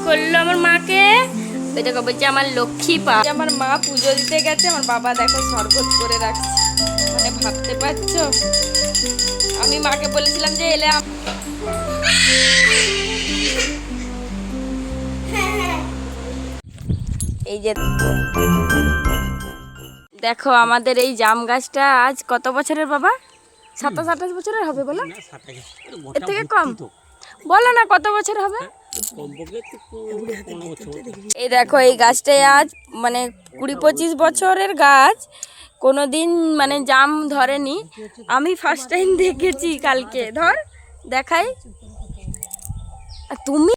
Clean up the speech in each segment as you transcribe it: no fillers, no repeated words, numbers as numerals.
করলো আমার মাকে। ওই দেখো বলছে আমার লক্ষ্মী পা। আমার মা পুজো দিতে গেছে, আমার বাবা দেখো শরবত করে রাখছে। মানে ভাবতে পারছো, আমি মাকে বলেছিলাম যে এলে এই যে দেখো আমাদের এই জাম গাছটা আজ কত বছরের বাবা? 27-28 বছরের হবে বলো? এর থেকে কম বলো না, কত বছর হবে? এই দেখো এই গাছটাই আজ মানে 20-25 বছরের গাছ, কোনোদিন মানে জাম ধরেনি। আমি ফার্স্ট টাইম দেখেছি কালকে। ধর দেখাই তুমি।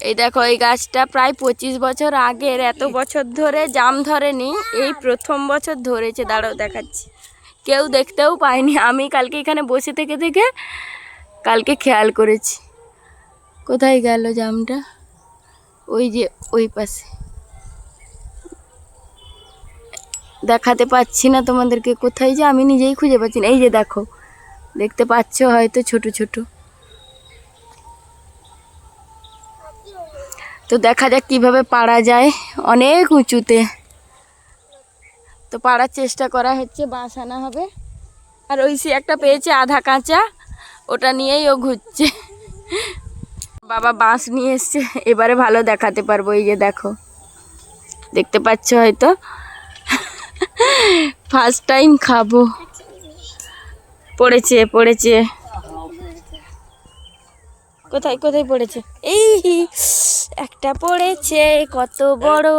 এই দেখো এই গাছটা প্রায় 25 বছর আগের, এত বছর ধরে জাম ধরেনি, এই প্রথম বছর ধরেছে। দাঁড়াও দেখাচ্ছি, কেউ দেখতেও পায়নি। আমি কালকে এখানে বসে থেকে থেকে কালকে খেয়াল করেছি। কোথায় গেল জামটা? ওই যে ওই পাশে, দেখাতে পাচ্ছি না তোমাদেরকে কোথায়, যে আমি নিজেই খুঁজে পাচ্ছি না। এই যে দেখো, দেখতে পাচ্ছ হয়তো ছোট ছোট। তো দেখা যাক কিভাবে পারা যায়, অনেক উঁচুতে। তো পাড়ার চেষ্টা করা হচ্ছে, বাঁশ আনা হবে। আর ওই সে একটা পেয়েছে আধা কাঁচা, ওটা নিয়েই ও ঘুরছে। বাবা বাঁশ নিয়ে এসছে, এবারে ভালো দেখাতে পারবো। এই যে দেখো, দেখতে পাচ্ছ হয়তো, ফার্স্ট টাইম খাবো। পড়েছে পড়েছে, কোথায় কোথায় পড়েছে? এই একটা পড়েছে, কত বড়।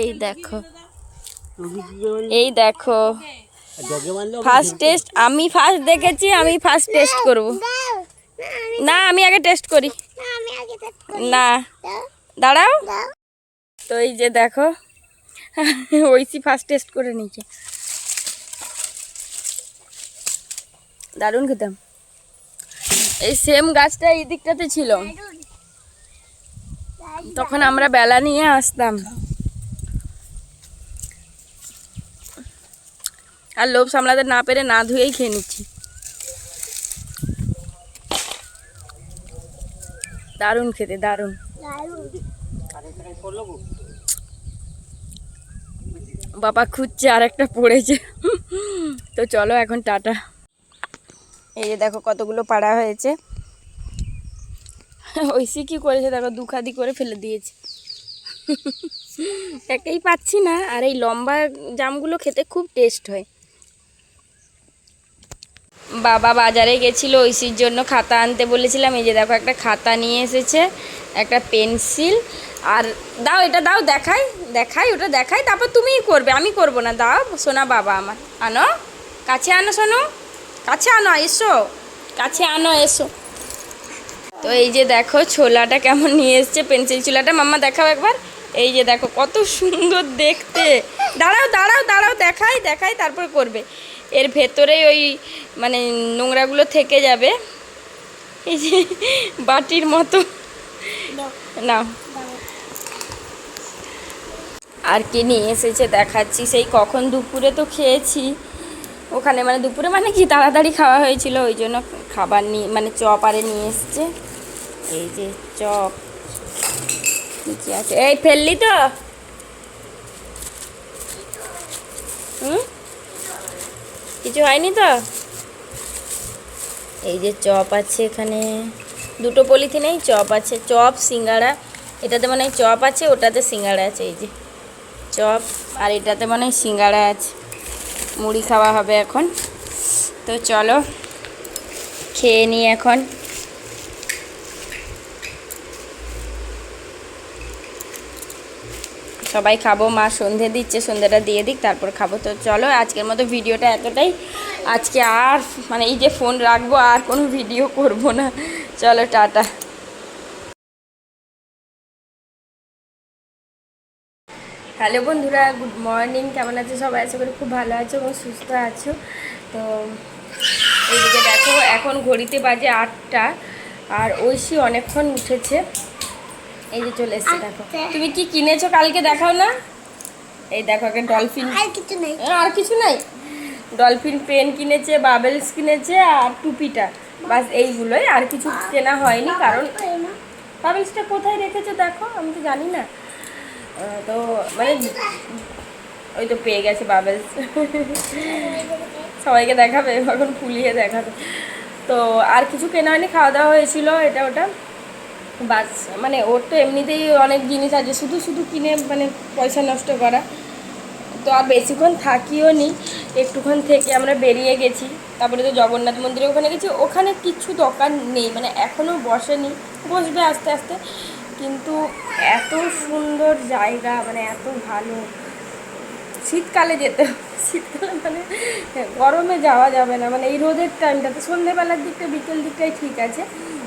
এই দেখো, এই দেখো ফার্স্ট টেস্ট। আমি ফার্স্ট দেখেছি, আমি ফার্স্ট টেস্ট করব। না আমি আগে টেস্ট করি না, দাঁড়াও। তো এই যে দেখো, ওইসি ফার্স্ট টেস্ট করে নিচ্ছে। দারুণ খেতাম। এই সেম গাছটা এই দিকটাতে ছিল, তখন আমরা বেলা নিয়ে আসতাম। আর লোভ সামলাতে না পেরে না ধুয়েই খেয়ে নিচ্ছি। দারুণ খেতে, দারুণ। বাবা খুঁজছে, আর একটা পড়েছে। তো চলো এখন টাটা। এই যে দেখো কতগুলো পাড়া হয়েছে। ঐশী কি করেছে দেখো, দুখাদি করে ফেলে দিয়েছে। একেই পাচ্ছি না। আর এই লম্বা জামগুলো খেতে খুব টেস্ট হয়। বাবা বাজারে গেছিল ঐশীর জন্য খাতা আনতে বলেছিলাম। এই যে দেখো একটা খাতা নিয়ে এসেছে, একটা পেন্সিল। আর দাও, এটা দাও, দেখাই দেখাই, ওটা দেখাই, তারপর তুমিই করবে, আমি করব না। দাও সোনা বাবা আমার, আনো কাছে, আনো শোনো, কাছে আনো, এসো কাছে আনো, এসো। তো এই যে দেখো ছোলাটা কেমন নিয়ে এসছে, পেন্সিল ছোলাটা। মাম্মা দেখাও একবার। এই যে দেখো কত সুন্দর দেখতে। দাঁড়াও দাঁড়াও দাঁড়াও, দেখাই দেখাই, তারপর করবে। এর ভেতরে ওই মানে নোংরাগুলো থেকে যাবে, এই যে বাটির মতো। নাও, আর কি নিয়ে এসেছে দেখাচ্ছি। সেই কখন দুপুরে তো খেয়েছি ওখানে, মানে দুপুরে মানে কি তাড়াতাড়ি খাওয়া হয়েছিল, ওই জন্য খাবার নিয়ে মানে চপ আরে নিয়ে এসছে। এই যে চপ নিচে আছে। এই ফেললি তো? কিছু হয়নি তো? এই যে চপ আছে এখানে, দুটো পলিথিনেই চপ আছে। চপ সিঙ্গাড়া, এটাতে মনে হয় চপ আছে, ওটাতে সিঙ্গাড়া আছে। এই যে চপ, আর এটাতে মনে হয় সিঙ্গাড়া আছে। মুড়ি খাওয়া হবে এখন। তো চলো খেয়ে নিই এখন। সবাই খাবো, মা সন্ধে দিচ্ছে, সন্ধেটা দিয়ে দিক তারপর খাবো। তো চলো আজকের মতো ভিডিওটা এতটাই। আজকে আর মানে এই যে ফোন রাখবো, আর কোনো ভিডিও করব না। চলো টাটা। হ্যালো বন্ধুরা, গুড মর্নিং। কেমন আছো সবাই? আশা করি খুব ভালো আছো এবং সুস্থ আছো। তো এইদিকে দেখো এখন ঘড়িতে বাজে 8টা, আর ঐশী অনেকক্ষণ উঠেছে। এই যে চলে এসছে। দেখো তুমি কি কিনেছো কালকে, দেখাও না। এই দেখো একটা ডলফিন, আর কিছু নাই। ডলফিন পেন কিনেছে, বাবেলস কিনেছে, আর টুপিটা, বাস এইগুলোই, আর কিছু কেনা হয়নি। কারণ বাবেলসটা কোথায় রেখেছো দেখো, আমি তো জানি না। তো মানে ওই তো পেয়ে গেছে বাবেলস। সবাইকে দেখাবে এখন, ফুলিয়ে দেখাবে। তো আর কিছু কেনা হয়নি, খাওয়া দাওয়া হয়েছিল এটা ওটা বাস। মানে ওর তো এমনিতেই অনেক জিনিস আছে, শুধু শুধু কিনে মানে পয়সা নষ্ট করা। তো আর বেশিক্ষণ থাকিও নি, একটুক্ষণ থেকে আমরা বেরিয়ে গেছি। তারপরে তো জগন্নাথ মন্দিরে ওখানে গেছি, ওখানে কিছু দোকান নেই, মানে এখনও বসেনি, বসবে আস্তে আস্তে। কিন্তু এত সুন্দর জায়গা, মানে এত ভালো। শীতকালে যেতে হবে, শীতকালে মানে গরমে যাওয়া যাবে না, মানে এই রোদের টাইমটাতে, সন্ধ্যেবেলার দিকটা বিকেল দিকটাই ঠিক আছে,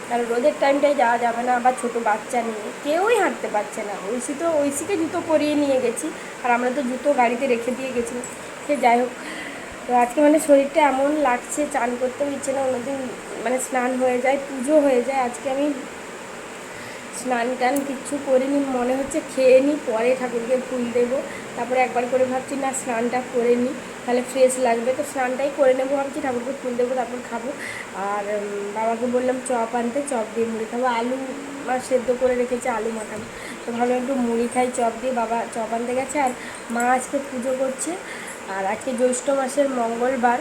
কারণ রোদের টাইমটাই যাওয়া যাবে না। আবার ছোটো বাচ্চা নিয়ে কেউই হাঁটতে পারছে না। ঐশীকে জুতো পরিয়ে নিয়ে গেছি, আর আমরা তো জুতো গাড়িতে রেখে দিয়ে গেছি। সে যাই হোক, তো আজকে মানে শরীরটা এমন লাগছে, চান করতেও ইচ্ছে না। অন্যদিন মানে স্নান হয়ে যায়, পুজো হয়ে যায়, আজকে আমি স্নান টান কিচ্ছু করিনি। মনে হচ্ছে খেয়ে নিই, পরে ঠাকুরকে ফুল দেবো। তারপরে একবার করে ভাবছি না, স্নানটা করে নিই, তাহলে ফ্রেশ লাগবে। তো স্নানটাই করে নেবো ভাবছি, ঠাকুরকে ফুল দেবো, তারপর খাবো। আর বাবাকে বললাম চপ আনতে, চপ দিয়ে মুড়ি খাবো। আলু সেদ্ধ করে রেখেছে, আলু মাখাবো। তো ভাবলাম একটু মুড়ি খাই চপ দিয়ে। বাবা চপ আনতে গেছে, আর মা আজকে পুজো করছে। আর আজকে জ্যৈষ্ঠ মাসের মঙ্গলবার,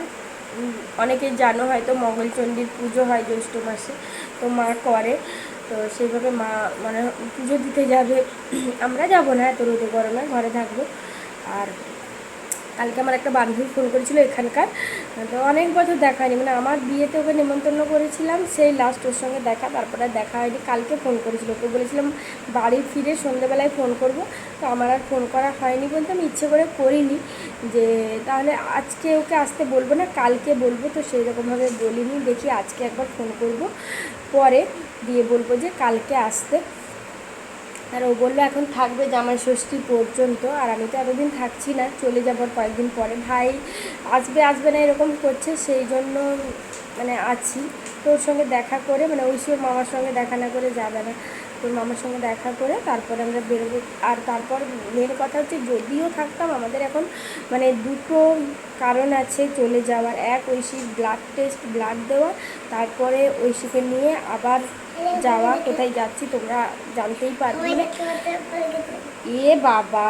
অনেকেই জানো হয়তো, মঙ্গলচণ্ডীর পুজো হয় জ্যৈষ্ঠ মাসে, তো মা করে। তো সেইভাবে মা মানে পুজো দিতে যাবে। আমরা যাব না, এত রোদে গরমে ঘরে থাকবো। আর কালকে আমার একটা বান্ধবী ফোন করেছিল এখানকার, তো অনেক বছর দেখা হয়নি, মানে আমার বিয়েতে ওকে নিমন্ত্রণ করেছিলাম, সেই লাস্ট ওর সঙ্গে দেখা, তারপরে দেখা হয়নি। কালকে ফোন করেছিল, ওকে বলেছিলাম বাড়ি ফিরে সন্ধ্যেবেলায় ফোন করব। তো আমার আর ফোন করা হয়নি বলতে আমি ইচ্ছে করে করিনি, যে তাহলে আজকে ওকে আসতে বলবো না, কালকে বলবো। তো সেই রকমভাবে বলিনি, দেখি আজকে একবার ফোন করব, পরে দিয়ে বলবো যে কালকে আসতে। আর ও বললো এখন থাকবে জামাই ষষ্ঠী পর্যন্ত। আর আমি তো এতদিন থাকছি না, চলে যাবার কয়েকদিন পরে। ভাই আসবে আসবে না এরকম করছে, সেই জন্য মানে আছি। তো ওর সঙ্গে দেখা করে, মানে ঐশ্বর মামার সঙ্গে দেখা না করে যাবে না, তোর মামার সঙ্গে দেখা করে তারপরে আমরা বেরোবো। আর তারপর মেন কথা হচ্ছে, যদিও থাকতাম, আমাদের এখন মানে দুটো কারণ আছে চলে যাওয়ার। এক, ঐশীর ব্লাড দেওয়া, তারপরে ঐশীকে নিয়ে আবার যাওয়া। কোথায় যাচ্ছি তোমরা জানতেই পারবে। এ বাবা,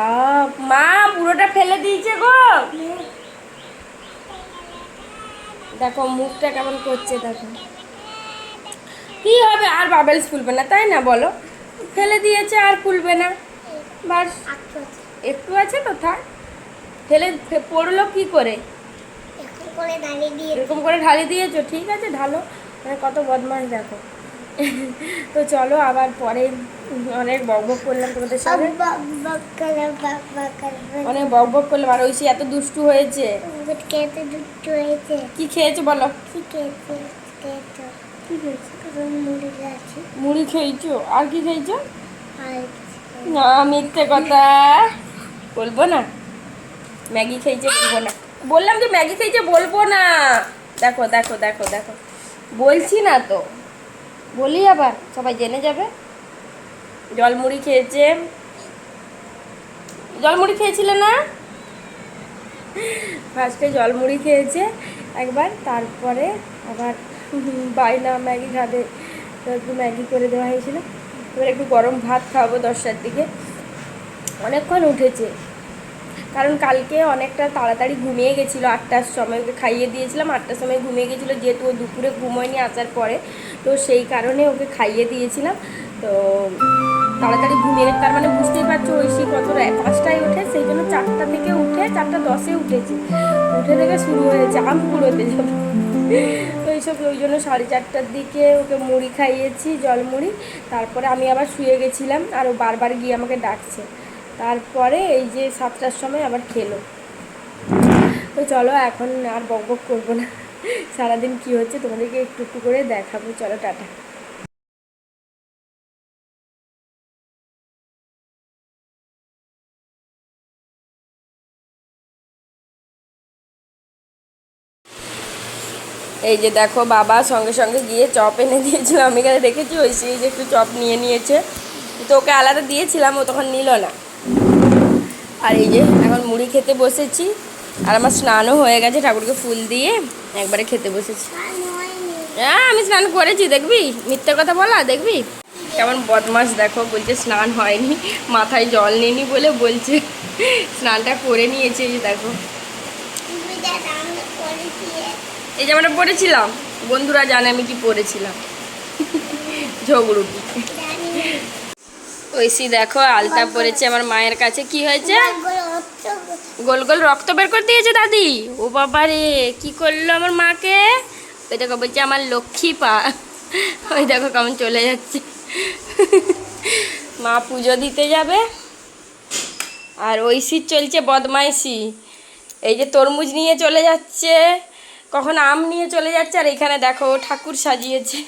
মা পুরোটা ফেলে দিয়েছে গো, দেখো মুখটা কেমন করছে, দেখো কি হবে। আর বাবেলস ফুলবে না তাই না বলো, ফেলে দিয়েছে আর ফুলবে না, বাস একটু আছে তো থাক। ফেলে পড়লো কি করে, এরকম করে ঢালি দিয়েছো, ঠিক আছে ঢালো। মানে কত বদমাস দেখো। তো চলো আবার পরে, অনেক বকবক করলাম তোমাদের সঙ্গে, অনেক বকবক করলাম। আর ঐশী এত দুষ্টু হয়েছে। কি খেয়েছো বলো, কি মুড়ি খেয়েছো, আর কি খেয়েছো? না মিথ্যে কথা বলবো না, ম্যাগি খেয়েছে বলবো না, বললাম যে ম্যাগি খেয়েছে বলবো না। দেখো দেখো দেখো দেখো, বলছি না তো, বলি আবার সবাই জেনে যাবে। জলমুড়ি খেয়েছে, জলমুড়ি খেয়েছিলে না, ফার্স্টে জলমুড়ি খেয়েছে একবার, তারপরে আবার বাইনা ম্যাগি খাবে, তো একটু ম্যাগি করে দেওয়া হয়েছিল। এবার একটু গরম ভাত খাবো 10টার দিকে। অনেকক্ষণ উঠেছে, কারণ কালকে অনেকটা তাড়াতাড়ি ঘুমিয়ে গেছিলো, 8টার সময় ওকে খাইয়ে দিয়েছিলাম, 8টার সময় ঘুমিয়ে গেছিলো, যেহেতু ও দুপুরে ঘুমোয়নি আসার পরে, তো সেই কারণে ওকে খাইয়ে দিয়েছিলাম। তো তাড়াতাড়ি ঘুমিয়ে, তার মানে বুঝতেই পারছো ঐশী কত 5টায় ওঠে, সেই জন্য 4টা থেকে উঠে 4:10-এ উঠেছে, উঠে থেকে শুরু হয়েছে আম কুড়োতে যাবে। তো এইসব, ওই জন্য 4:30টার দিকে ওকে মুড়ি খাইয়েছি, জলমুড়ি। তারপরে আমি আবার শুয়ে গেছিলাম, আর ও বারবার গিয়ে আমাকে ডাকছে। তারপরে এই যে 7টার সময় আবার খেলো। তো চলো এখন আর বকবক করবো না, সারাদিন কী হচ্ছে তোমাদেরকে একটু একটু করে দেখাবো। চলো টাটা। এই যে দেখো, বাবা সঙ্গে সঙ্গে গিয়ে চপ এনে দিয়েছিল, আমি এখানে দেখেছি ঐশী যে একটু চপ নিয়ে নিয়েছে, তো ওকে আলাদা দিয়েছিলাম, ও তখন নিল না। আর এই যে এখন মুড়ি খেতে বসেছি, আর আমার স্নানও হয়ে গেছে, ঠাকুরকে ফুল দিয়ে একবারে খেতে বসেছি। হ্যাঁ আমি স্নান করেছি, দেখবি মিথ্যে কথা বলা, দেখবি। কেমন বদমাস দেখো, বলছে স্নান হয়নি, মাথায় জল নেনি বলে বলছে স্নানটা করে নিয়েছে। এই দেখো এই জামাটা পরেছিলাম, বন্ধুরা জানে আমি কি পরেছিলাম, ঝগড়ুটি। ঐশী দেখো আলতা পরেছে আমার মায়ের কাছে। কি হয়েছে? গোল গোল রক্ত বের করে দিয়েছে দাদি। ও বাবা রে, কি করলো আমার মাকে? ওই দেখো বলছে আমার লক্ষ্মী পা। ওই দেখো কেমন চলে যাচ্ছে। মা পুজো দিতে যাবে আর ঐশীর চলছে বদমাইশি। এই যে তরমুজ নিয়ে চলে যাচ্ছে, কখন আম নিয়ে চলে যাচ্ছে, আর এখানে দেখো ঠাকুর সাজিয়েছে,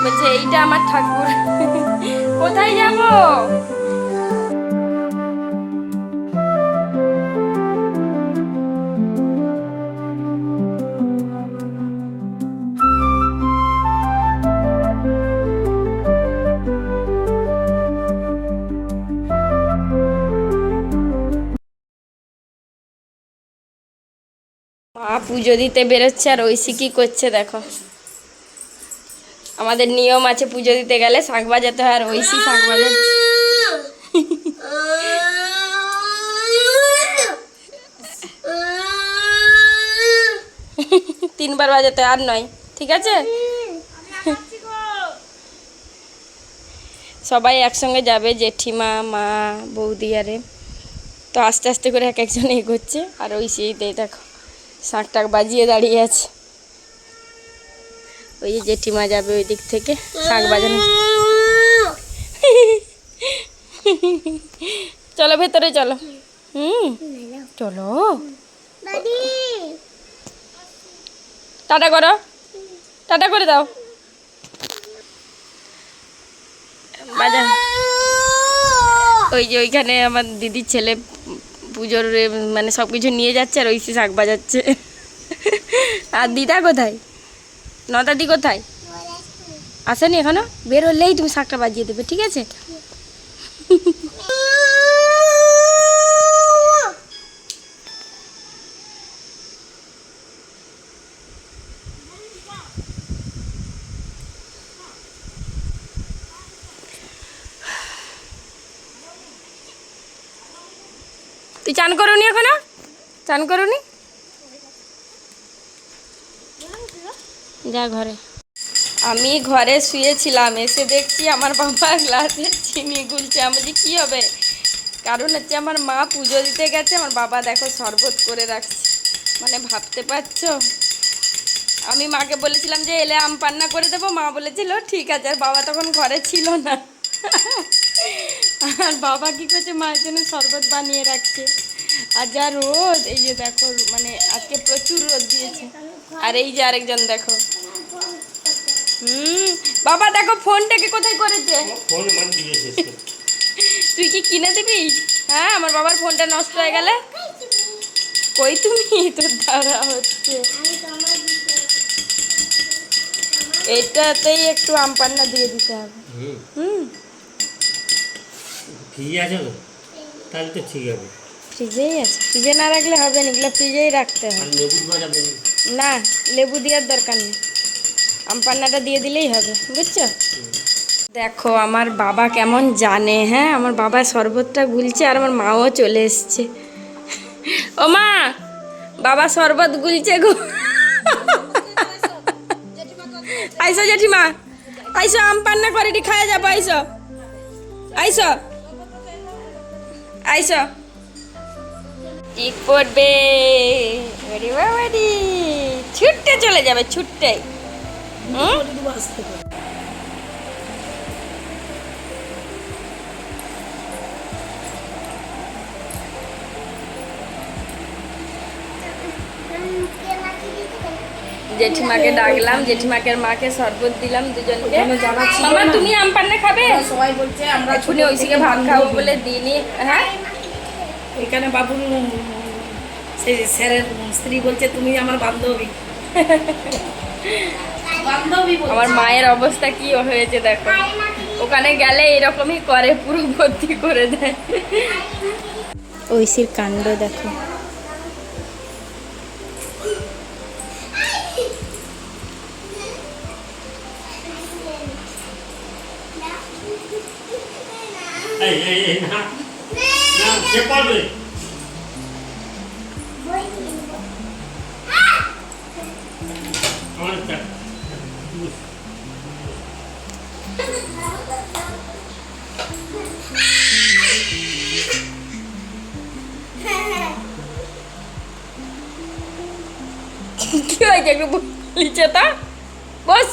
বলছে এইটা আমার ঠাকুর। কোথায় যাব? মা পুজো দিতে বেরোচ্ছে আর ঐশী কি করছে দেখো। আমাদের নিয়ম আছে পুজো দিতে গেলে শাঁখ বাজাতে হয়, আর ঐশী শাঁখ বাজাচ্ছে। তিনবার বাজাতে, আর নয়, ঠিক আছে? সবাই একসঙ্গে যাবে, জেঠিমা, মা, বৌদি, আরে তো আস্তে আস্তে করে এক একজন এগোচ্ছে, আর ঐশী দেখো শাঁখ টাক বাজিয়ে দাঁড়িয়ে আছে। ওই যে জেঠিমা যাবে ওই দিক থেকে শাঁখ বাজানো। চলো ভেতরে চলো। চলো, টাটা করো, টাটা করে দাও। বাজান ওই যে ওইখানে আমার দিদির ছেলে পুজোর মানে সব কিছু নিয়ে যাচ্ছে, আর ঐশী শাঁখ বাজাচ্ছে। আর দিদা কোথায়? নদাদি কোথায়? আসেনি এখনো? বের হলেই তুমি শাঁখটা বাজিয়ে দেবে, ঠিক আছে? তুই চান করোনি এখনো? চান করোনি? যা ঘরে। আমি ঘরে শুয়েছিলাম, এসে দেখছি আমার বাবা গ্লাসে চিনি গুলছে। আমি বলছি কী হবে? কারণ হচ্ছে আমার মা পুজো দিতে গেছে, আমার বাবা দেখো শরবত করে রাখছে। মানে ভাবতে পারছো, আমি মাকে বলেছিলাম যে এলে আম পান্না করে দেবো, মা বলেছিল ঠিক আছে, আর বাবা তখন ঘরে ছিল না। আর বাবা কী করছে, মায়ের জন্য শরবত বানিয়ে রাখছে। আর যা রোদ, এই যে দেখো, মানে আজকে প্রচুর রোদ দিয়েছে। আর এই যে আরেকজন দেখো, বাবা দেখো ফোনটাকে কোথায় করেছে। তুই কি কিনে দিবি? হ্যাঁ, আমার বাবার ফোনটা নষ্ট হয়ে গেলে কই তুমি, তোর দ্বারা হচ্ছে। এটাতেই একটু আম পান্না দিয়ে দিতে হবে। ফ্রিজে আছে তো, তাহলে তো ঠিক হবে। ফ্রিজেই আছে, ফ্রিজে না রাখলে হবে না, এগুলো ফ্রিজেই রাখতে হবে। না, লেবু দেওয়ার দরকার নেই, আম পান্নাটা দিয়ে দিলেই হবে, বুঝছো? দেখো আমার বাবা কেমন জানে। হ্যাঁ, আমার বাবা শরবতটা গুলছে, আর আমার মাও চলে এসছে। ও মা, বাবা শরবত গুলছে গো। আইসো জেঠিমা, আইসো আম পান্না করে খাওয়া যাবো, আইসো আইসো আইসো। ঠিক পড়বে, ছুটতে চলে যাবে, ছুটতে। জেঠিমাকে ডাকলাম, জেঠিমাকে মাকে শরবত দিলাম দুজনকে। মামা তুমি আম পান্না খাবে? সবাই বলছে আমরা এক্ষুনি ঐশীকে ভাত খাবো বলে দিইনি। হ্যাঁ, এখানে বাবুর সেই স্যারের স্ত্রী বলছে তুমি আমার বান্ধবী। বান্ধবী আমার মায়ের অবস্থা কি হয়েছে দেখো, ওখানে গেলে এরকমই করে, পুরো ভর্তি করে দেয়। ঐশীর কাণ্ড দেখো। এই না না কে পড়বে আমার একটা কি হয়েছে একটু লিচে তা বস